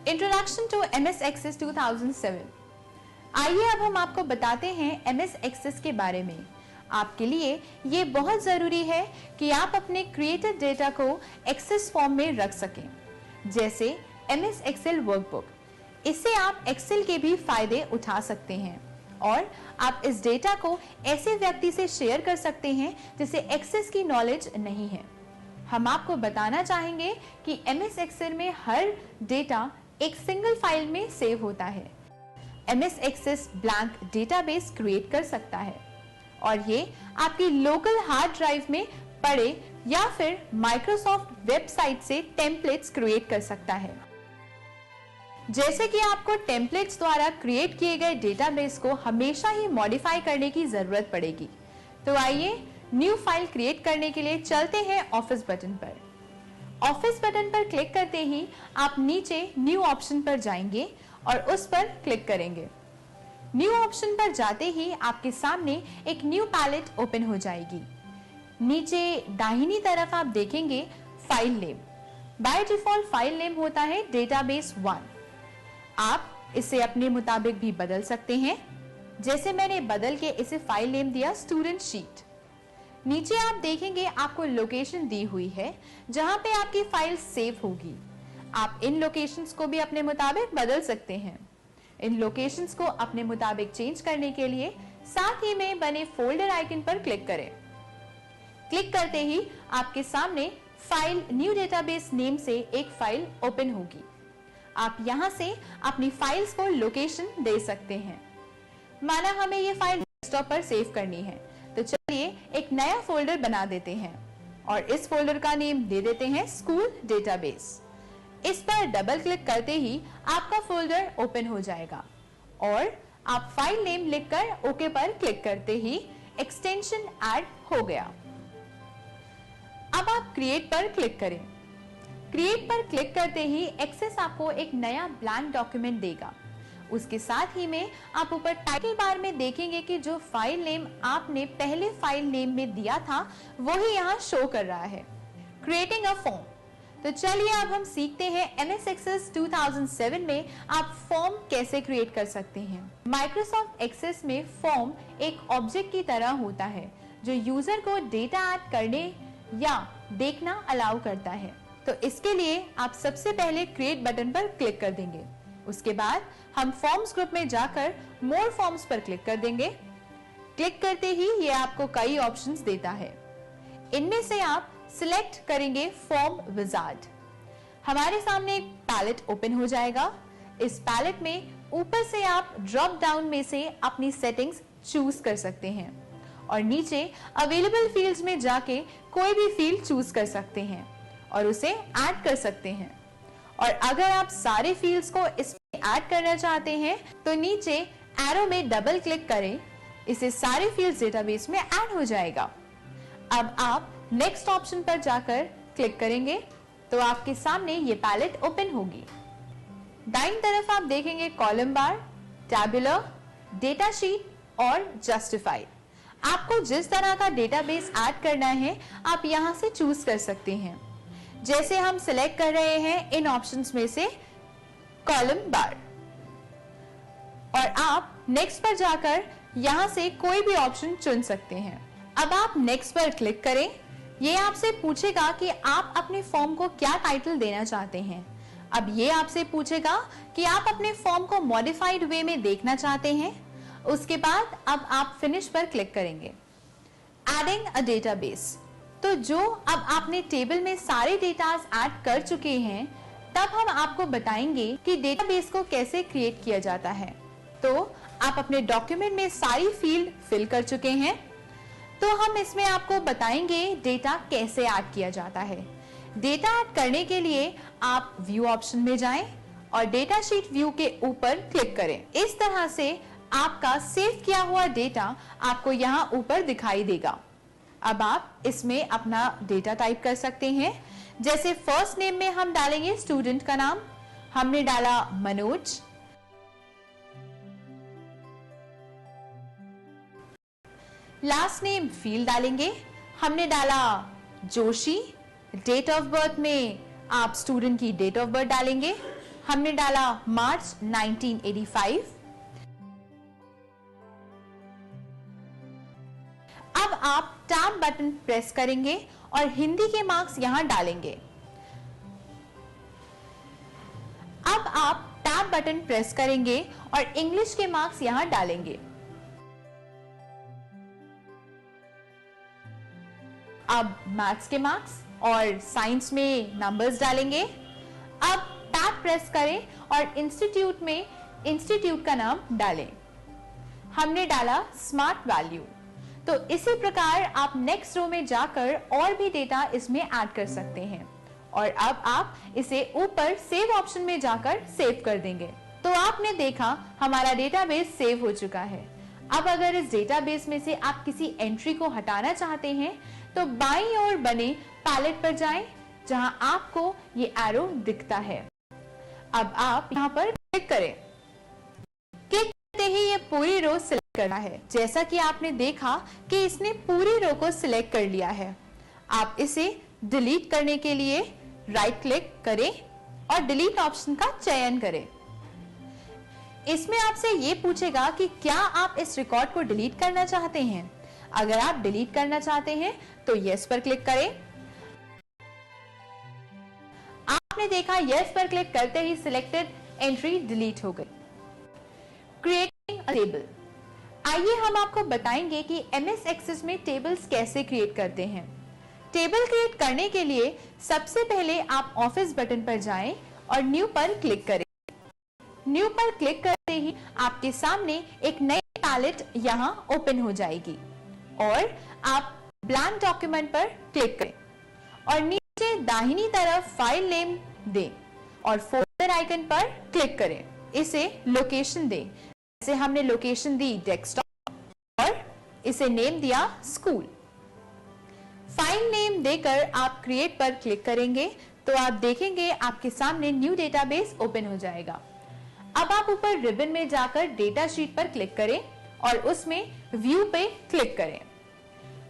Introduction to MS Access 2007। आइए अब हम आपको बताते हैं MS Access के बारे में। आपके लिए ये बहुत ज़रूरी है कि आप अपने क्रिएटेड डेटा को एक्सेस फॉर्म में रख सकें, जैसे MS Excel वर्कबुक। इससे आप एक्सेल के भी फायदे उठा सकते हैं और आप इस डेटा को ऐसे व्यक्ति से शेयर कर सकते हैं जिसे एक्सेस की नॉलेज नहीं है। हम आपको बताना चाहेंगे कि MS Excel में हर डेटा एक सिंगल फाइल में सेव होता है। MS Access blank database create कर सकता है और ये आपकी लोकल हार्ड ड्राइव में पड़े या फिर माइक्रोसॉफ्ट वेबसाइट से टेम्पलेट्स क्रिएट कर सकता है। जैसे कि आपको टेम्पलेट्स द्वारा क्रिएट किए गए डेटाबेस को हमेशा ही मॉडिफाई करने की जरूरत पड़ेगी। तो आइए न्यू फाइल क्रिएट करने के लिए चलते हैं ऑफिस बटन पर। ऑफिस बटन पर क्लिक करते ही आप नीचे न्यू ऑप्शन पर जाएंगे और उस पर क्लिक करेंगे। न्यू ऑप्शन पर जाते ही आपके सामने एक न्यू पैलेट ओपन हो जाएगी। नीचे दाहिनी तरफ आप देखेंगे file name. By default file name होता है डेटाबेस 1। आप इसे अपने मुताबिक भी बदल सकते हैं, जैसे मैंने बदल के इसे फाइल नेम दिया स्टूडेंट शीट। नीचे आप देखेंगे आपको लोकेशन दी हुई है जहां पे आपकी फाइल सेव होगी। आप इन लोकेशंस को भी अपने मुताबिक बदल सकते हैं। इन लोकेशंस को अपने मुताबिक चेंज करने के लिए साथ ही में बने फोल्डर आइकन पर क्लिक करें। क्लिक करते ही आपके सामने फाइल न्यू डेटाबेस नेम से एक फाइल ओपन होगी। आप यहां से अपनी फाइल्स को लोकेशन दे सकते हैं। माना हमें ये फाइल डेस्कटॉप पर सेव करनी है, तो चलिए एक नया फोल्डर बना देते हैं और इस फोल्डर का नेम दे देते हैं स्कूल डेटाबेस। इस पर डबल क्लिक करते ही आपका फोल्डर ओपन हो जाएगा और आप फाइल नेम लिखकर ओके पर क्लिक करते ही एक्सटेंशन ऐड हो गया। अब आप क्रिएट पर क्लिक करें। क्रिएट पर क्लिक करते ही एक्सेस आपको एक नया ब्लैंक डॉक्यूमेंट देगा। उसके साथ ही में आप ऊपर टाइटल बार में देखेंगे कि जो फाइल नेम आपने पहले फाइल नेम में दिया था वही यहाँ शो कर रहा है, क्रिएटिंग अ फॉर्म। तो चलिए अब हम सीखते हैं MS Access 2007 में आप फॉर्म कैसे क्रिएट कर सकते हैं। माइक्रोसॉफ्ट एक्सेस में फॉर्म एक ऑब्जेक्ट की तरह होता है जो यूजर को डेटा ऐड करने या देखना अलाउ करता है। तो इसके लिए आप सबसे पहले क्रिएट बटन पर क्लिक कर देंगे। उसके बाद हम फॉर्म्स ग्रुप में जाकर मोर फॉर्म्स पर क्लिक कर देंगे। क्लिक करते ही ये आपको कई ऑप्शंस देता है। इनमें से आप सिलेक्ट करेंगे फॉर्म विजार्ड। हमारे सामने एक पैलेट ओपन हो जाएगा। इस पैलेट में ऊपर से आप ड्रॉप डाउन में से अपनी सेटिंग्स चूज कर सकते हैं और नीचे अवेलेबल फील्ड्स में जाके कोई भी फील्ड चूज कर सकते हैं और उसे ऐड कर सकते हैं। और अगर आप सारे फील्ड्स को इसमें ऐड करना चाहते हैं तो नीचे एरो में डबल क्लिक करें, इसे सारे फील्ड्स डेटाबेस में ऐड हो जाएगा। अब आप नेक्स्ट ऑप्शन पर जाकर क्लिक करेंगे तो आपके सामने ये पैलेट ओपन होगी। दाईं तरफ आप देखेंगे कॉलम बार, टैबुलर, डेटा शीट और जस्टिफाई। आपको जिस तरह का डेटाबेस ऐड करना है आप यहां से चूज कर सकते हैं। जैसे हम सिलेक्ट कर रहे हैं इन ऑप्शंस में से कॉलम बार और आप नेक्स्ट पर जाकर यहां से कोई भी ऑप्शन चुन सकते हैं। अब आप नेक्स्ट पर क्लिक करें। ये आपसे पूछेगा कि आप अपने फॉर्म को क्या टाइटल देना चाहते हैं। अब ये आपसे पूछेगा कि आप अपने फॉर्म को मॉडिफाइड वे में देखना चाहते हैं। उसके बाद अब आप फिनिश पर क्लिक करेंगे। एडिंग अ डेटाबेस, तो जो अब आपने टेबल में सारे डेटास ऐड कर चुके हैं, तब हम आपको बताएंगे कि डेटाबेस को कैसे क्रिएट किया जाता है। तो आप अपने डॉक्यूमेंट में सारी फील्ड फिल कर चुके हैं, तो हम इसमें आपको बताएंगे डेटा कैसे ऐड किया जाता है। डेटा ऐड करने के लिए आप व्यू ऑप्शन में जाएं और डेटा शीट व्यू के ऊपर क्लिक करें। इस तरह से आपका सेव किया हुआ डेटा आपको यहाँ ऊपर दिखाई देगा। अब आप इसमें अपना डेटा टाइप कर सकते हैं। जैसे फर्स्ट नेम में हम डालेंगे स्टूडेंट का नाम, हमने डाला मनोज। लास्ट नेम फील्ड डालेंगे, हमने डाला जोशी। डेट ऑफ बर्थ में आप स्टूडेंट की डेट ऑफ बर्थ डालेंगे, हमने डाला मार्च 1985। अब आप टैब बटन प्रेस करेंगे और हिंदी के मार्क्स यहां डालेंगे। अब आप टैब बटन प्रेस करेंगे और इंग्लिश के मार्क्स यहां डालेंगे। अब मैथ्स के मार्क्स और साइंस में नंबर्स डालेंगे। अब टैब प्रेस करें और इंस्टीट्यूट का नाम डालें। हमने डाला स्मार्ट वैल्यू। तो इसी प्रकार आप नेक्स्ट रो में जाकर और भी डेटा इसमें ऐड कर सकते हैं और अब आप इसे ऊपर सेव ऑप्शन में जाकर सेव कर देंगे। तो आपने देखा हमारा डेटाबेस सेव हो चुका है। अब अगर इस डेटाबेस में से आप किसी एंट्री को हटाना चाहते हैं तो बाईं ओर बने पैलेट पर जाएं, जहां आपको ये एरो दिखता है। अब आप यहां पर क्लिक करें। क्लिक करते ही ये पूरी रो सिलेक्ट करना है। जैसा कि आपने देखा कि इसने पूरी रो को सिलेक्ट कर लिया है। आप इसे डिलीट करने के लिए राइट क्लिक करें और डिलीट ऑप्शन का चयन करें। इसमें आपसे ये पूछेगा कि क्या आप इस रिकॉर्ड को डिलीट करना चाहते हैं। अगर आप डिलीट करना चाहते हैं तो यस पर क्लिक करें। आपने देखा यस पर क्लिक करते ही सिलेक्टेड एंट्री डिलीट हो गई। Creating a table. आइए हम आपको बताएंगे कि एमएस एक्सेस में टेबल्स कैसे क्रिएट करते हैं। टेबल क्रिएट करने के लिए सबसे पहले आप ऑफिस बटन पर जाएं और न्यू पर क्लिक करें। न्यू पर क्लिक करते ही आपके सामने एक नई पैलेट यहां ओपन हो जाएगी और आप ब्लैंक डॉक्यूमेंट पर क्लिक करें और नीचे दाहिनी तरफ फाइल नेम दें और फोल्डर आइकन पर क्लिक करें। इसे लोकेशन दें। जैसे हमने लोकेशन दी डेस्कटॉप और इसे नेम दिया स्कूल। फाइल नेम देकर आप क्रिएट पर क्लिक करेंगे तो आप देखेंगे आपके सामने न्यू डेटाबेस ओपन हो जाएगा। अब आप ऊपर रिबन में जाकर डेटा शीट पर क्लिक करें और उसमें व्यू पे क्लिक करें।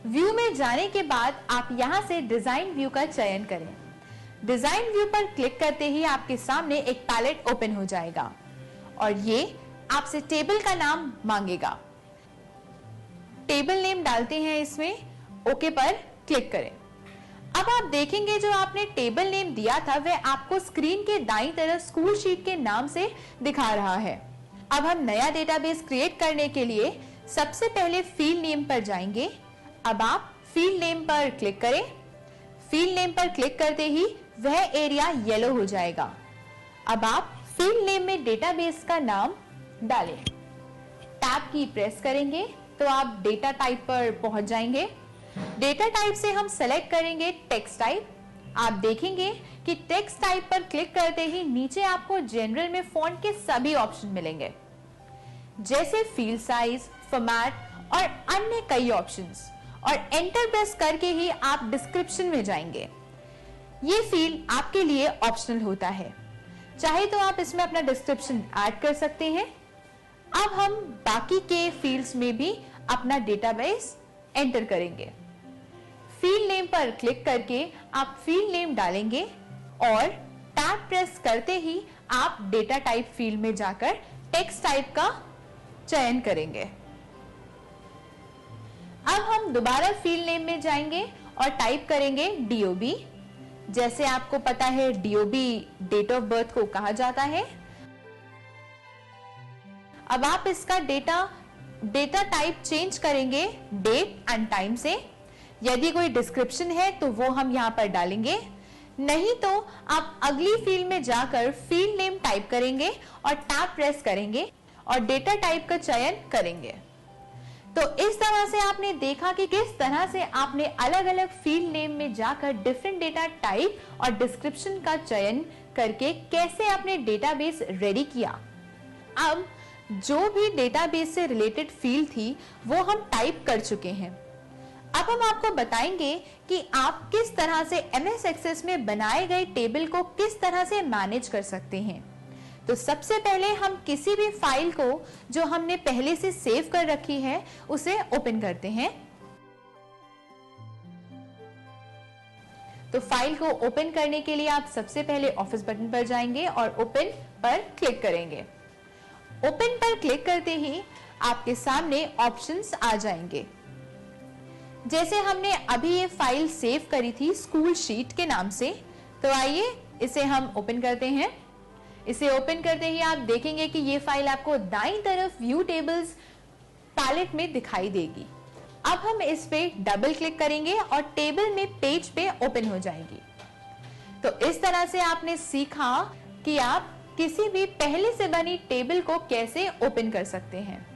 व्यू में जाने के बाद आप यहां से डिजाइन व्यू का चयन करें। डिजाइन व्यू पर क्लिक करते ही आपके सामने एक पैलेट ओपन हो जाएगा और ये आपसे टेबल का नाम मांगेगा। टेबल नेम डालते हैं इसमें, ओके पर क्लिक करें। अब आप देखेंगे जो आपने टेबल नेम दिया था वह आपको स्क्रीन के दाईं तरफ स्कूल शीट के नाम से दिखा रहा है। अब हम नया डेटाबेस क्रिएट करने के लिए सबसे पहले फील्ड नेम पर जाएंगे। अब आप फील्ड नेम पर क्लिक करें। फील्ड नेम पर क्लिक करते ही वह एरिया येलो हो जाएगा। अब आप फील्ड नेम में डेटाबेस का नाम डालें। टैब की प्रेस करेंगे तो आप डेटा टाइप पर पहुंच जाएंगे। डेटा टाइप से हम सेलेक्ट करेंगे टेक्स्ट टाइप। आप देखेंगे कि टेक्स्ट टाइप पर क्लिक करते ही नीचे आपको जनरल में फॉन्ट के सभी ऑप्शन मिलेंगे, जैसे फील्ड साइज, फॉर्मेट और अन्य कई ऑप्शंस। और एंटर प्रेस करके ही आप डिस्क्रिप्शन में जाएंगे। ये फील्ड आपके लिए ऑप्शनल होता है, चाहे तो आप इसमें अपना डिस्क्रिप्शन ऐड कर सकते हैं। अब हम बाकी के फील्ड्स में भी अपना डेटाबेस एंटर करेंगे। फील्ड नेम पर क्लिक करके आप फील्ड नेम डालेंगे और टैब प्रेस करते ही आप डेटा टाइप फील्ड में जाकर टेक्स्ट टाइप का चयन करेंगे। अब हम दोबारा फील्ड नेम में जाएंगे और टाइप करेंगे DOB। जैसे आपको पता है DOB डेट ऑफ बर्थ को कहा जाता है। अब आप इसका डेटा टाइप चेंज करेंगे डेट एंड टाइम से। यदि कोई डिस्क्रिप्शन है तो वो हम यहां पर डालेंगे, नहीं तो आप अगली फील्ड में जाकर फील्ड नेम टाइप करेंगे और टैब प्रेस करेंगे और डेटा टाइप का चयन करेंगे। तो इस तरह से आपने देखा कि किस तरह से आपने अलग अलग फील्ड नेम में जाकर डिफरेंट डेटा टाइप और डिस्क्रिप्शन का चयन करके कैसे आपने डेटाबेस रेडी किया। अब जो भी डेटाबेस से रिलेटेड फील्ड थी वो हम टाइप कर चुके हैं। अब हम आपको बताएंगे कि आप किस तरह से एमएस एक्सेस में बनाए गए टेबल को किस तरह से मैनेज कर सकते हैं। तो सबसे पहले हम किसी भी फाइल को जो हमने पहले से सेव कर रखी है उसे ओपन करते हैं। तो फाइल को ओपन करने के लिए आप सबसे पहले ऑफिस बटन पर जाएंगे और ओपन पर क्लिक करेंगे। ओपन पर क्लिक करते ही आपके सामने ऑप्शंस आ जाएंगे। जैसे हमने अभी ये फाइल सेव करी थी स्कूल शीट के नाम से, तो आइए इसे हम ओपन करते हैं। इसे ओपन करते ही आप देखेंगे कि ये फाइल आपको दाईं तरफ व्यू टेबल्स पैलेट में दिखाई देगी। अब हम इस पे डबल क्लिक करेंगे और टेबल में पेज पे ओपन हो जाएगी। तो इस तरह से आपने सीखा कि आप किसी भी पहले से बनी टेबल को कैसे ओपन कर सकते हैं।